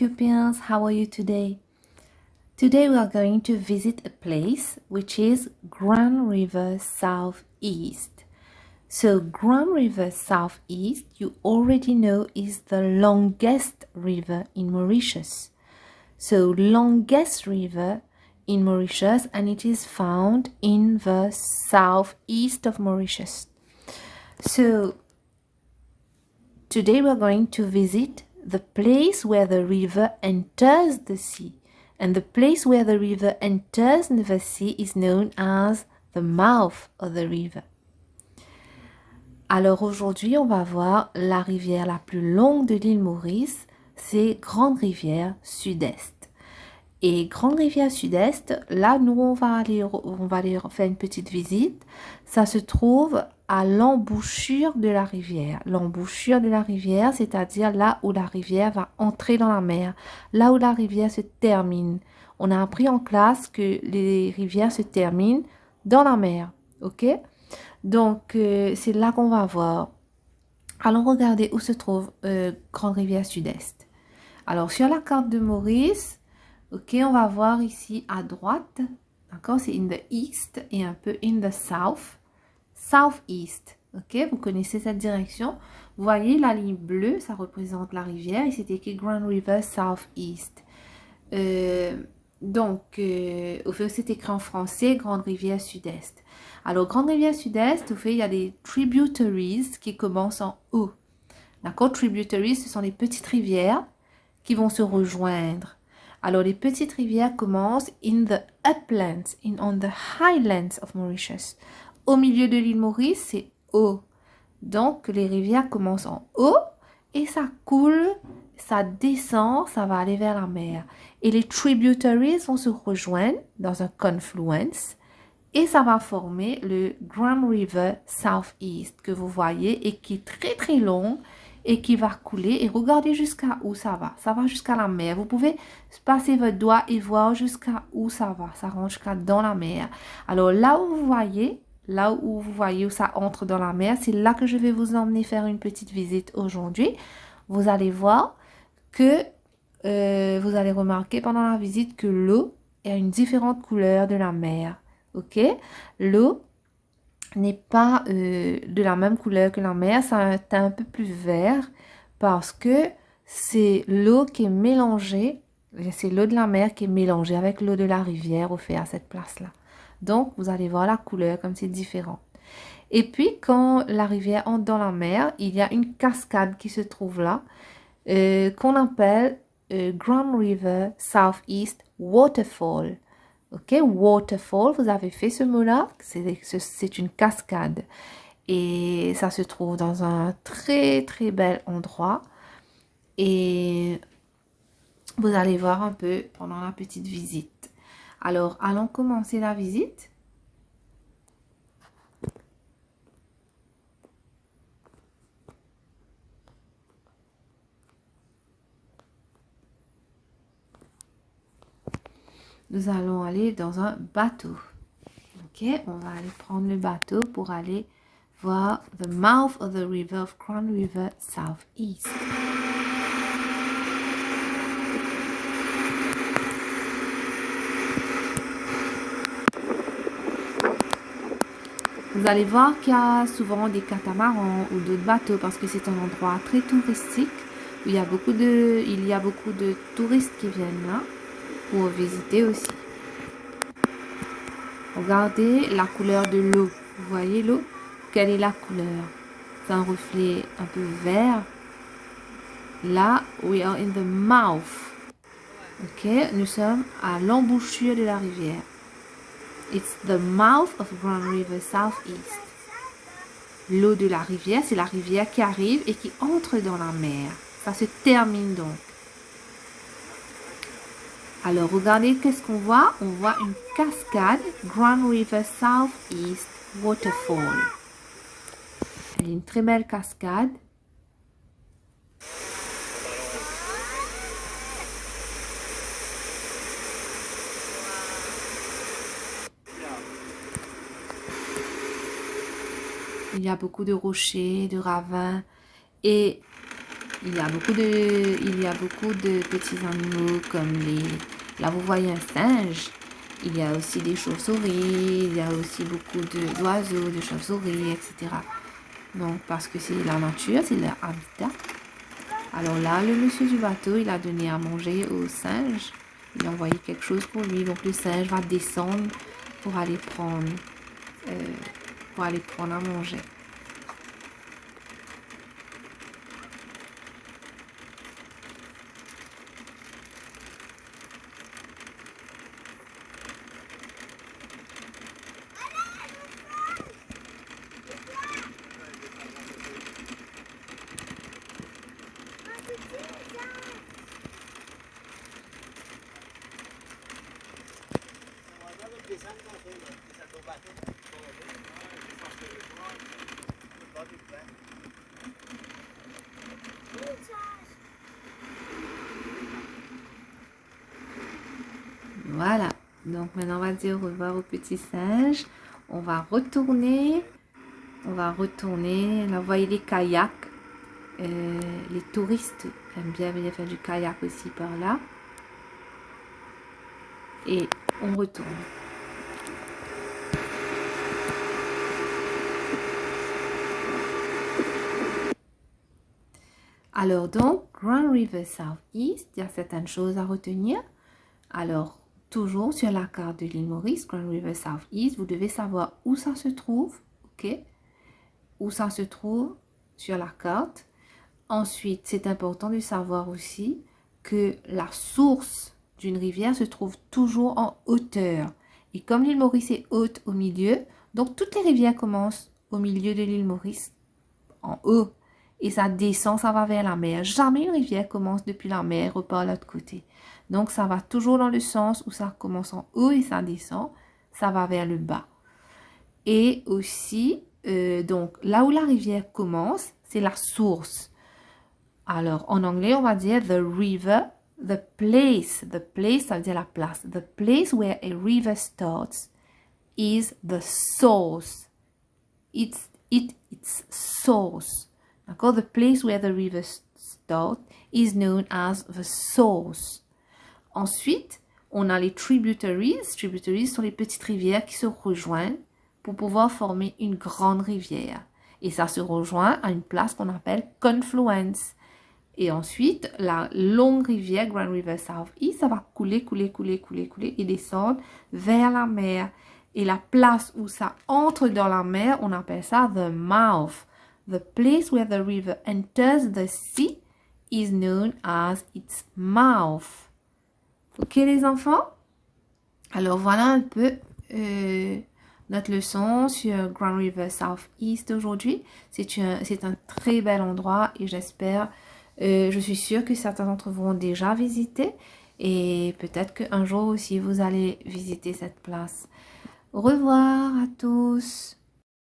Ethiopians, how are you today? Today we are going to visit a place which is Grand River Southeast. So Grand River Southeast, you already know, is the longest river in Mauritius. So longest river in Mauritius, and it is found in the southeast of Mauritius. So today we're going to visit the place where the river enters the sea. And the place where the river enters the sea is known as the mouth of the river. Alors aujourd'hui, on va voir la rivière la plus longue de l'île Maurice, c'est Grande Rivière Sud-Est. Et Grande Rivière Sud-Est, là, nous, on va aller faire une petite visite. Ça se trouve à l'embouchure de la rivière. L'embouchure de la rivière, c'est-à-dire là où la rivière va entrer dans la mer, là où la rivière se termine. On a appris en classe que les rivières se terminent dans la mer, ok? Donc, c'est là qu'on va voir. Allons regarder où se trouve Grande Rivière Sud-Est. Alors, sur la carte de Maurice, ok, on va voir ici à droite, d'accord, c'est in the east et un peu in the south, southeast, ok, vous connaissez cette direction. Vous voyez la ligne bleue, ça représente la rivière et c'est écrit Grand River Southeast. Donc, c'est écrit en français, Grande Rivière Sud-Est. Alors, Grande Rivière Sud-Est, il y a des tributaries qui commencent en O. D'accord, tributaries, ce sont les petites rivières qui vont se rejoindre. Alors, les petites rivières commencent in the uplands, on the highlands of Mauritius. Au milieu de l'île Maurice, c'est O. Donc, les rivières commencent en O et ça coule, ça descend, ça va aller vers la mer. Et les tributaries vont se rejoindre dans un confluence et ça va former le Grand River Southeast que vous voyez et qui est très très long et qui va couler. Et regardez jusqu'à où ça va. Ça va jusqu'à la mer. Vous pouvez passer votre doigt et voir jusqu'à où ça va. Ça rentre jusqu'à dans la mer. Alors là où vous voyez où ça entre dans la mer, c'est là que je vais vous emmener faire une petite visite aujourd'hui. Vous allez voir que vous allez remarquer pendant la visite que l'eau a une différente couleur de la mer. Ok? L'eau n'est pas de la même couleur que la mer, ça a un teint un peu plus vert parce que c'est l'eau qui est mélangée, c'est l'eau de la mer qui est mélangée avec l'eau de la rivière au fait à cette place-là. Donc, vous allez voir la couleur comme c'est différent. Et puis, quand la rivière entre dans la mer, il y a une cascade qui se trouve là, qu'on appelle Grand River Southeast Waterfall. Ok, waterfall, vous avez fait ce mot-là, c'est une cascade. Et ça se trouve dans un très très bel endroit. Et vous allez voir un peu pendant la petite visite. Alors, allons commencer la visite. Nous allons aller dans un bateau. Ok, on va aller prendre le bateau pour aller voir the mouth of the river of Grand River Southeast. Vous allez voir qu'il y a souvent des catamarans ou d'autres bateaux parce que c'est un endroit très touristique où il y a beaucoup de touristes qui viennent là pour visiter aussi. Regardez la couleur de l'eau. Vous voyez l'eau? Quelle est la couleur? C'est un reflet un peu vert. Là, we are in the mouth. Ok, nous sommes à l'embouchure de la rivière. It's the mouth of Grand River Southeast. L'eau de la rivière, c'est la rivière qui arrive et qui entre dans la mer. Ça se termine donc. Alors, regardez qu'est-ce qu'on voit. On voit une cascade, Grand River Southeast Waterfall. Elle est une très belle cascade. Il y a beaucoup de rochers, de ravins et il y a beaucoup de petits animaux comme là vous voyez un singe. Il y a aussi des chauves-souris, il y a aussi beaucoup d'oiseaux, de chauves-souris, etc. Donc, parce que c'est la nature, c'est leur habitat. Alors là, le monsieur du bateau, il a donné à manger au singe. Il a envoyé quelque chose pour lui. Donc, le singe va descendre pour aller prendre à manger. Voilà, donc maintenant on va dire au revoir au petit singe. On va retourner. Là vous voyez les kayaks. Les touristes aiment bien venir faire du kayak aussi par là. Et on retourne. Alors donc, Grand River Southeast, il y a certaines choses à retenir. Alors, toujours sur la carte de l'île Maurice, Grand River Southeast, vous devez savoir où ça se trouve, ok? Où ça se trouve sur la carte. Ensuite, c'est important de savoir aussi que la source d'une rivière se trouve toujours en hauteur. Et comme l'île Maurice est haute au milieu, donc toutes les rivières commencent au milieu de l'île Maurice, en haut. Et ça descend, ça va vers la mer. Jamais une rivière commence depuis la mer et repart de l'autre côté. Donc, ça va toujours dans le sens où ça commence en haut et ça descend. Ça va vers le bas. Et aussi, donc, là où la rivière commence, c'est la source. Alors, en anglais, on va dire the river, the place. The place, ça veut dire la place. The place where a river starts is the source. It's source. D'accord? The place where the river starts is known as the source. Ensuite, on a les tributaries. Tributaries sont les petites rivières qui se rejoignent pour pouvoir former une grande rivière. Et ça se rejoint à une place qu'on appelle confluence. Et ensuite, la longue rivière, Grand River Southeast, ça va couler et descendre vers la mer. Et la place où ça entre dans la mer, on appelle ça the mouth. The place where the river enters the sea is known as its mouth. Ok les enfants? Alors voilà un peu notre leçon sur Grand River Southeast aujourd'hui. C'est un très bel endroit et je suis sûre que certains d'entre vous ont déjà visité et peut-être qu'un jour aussi vous allez visiter cette place. Au revoir à tous.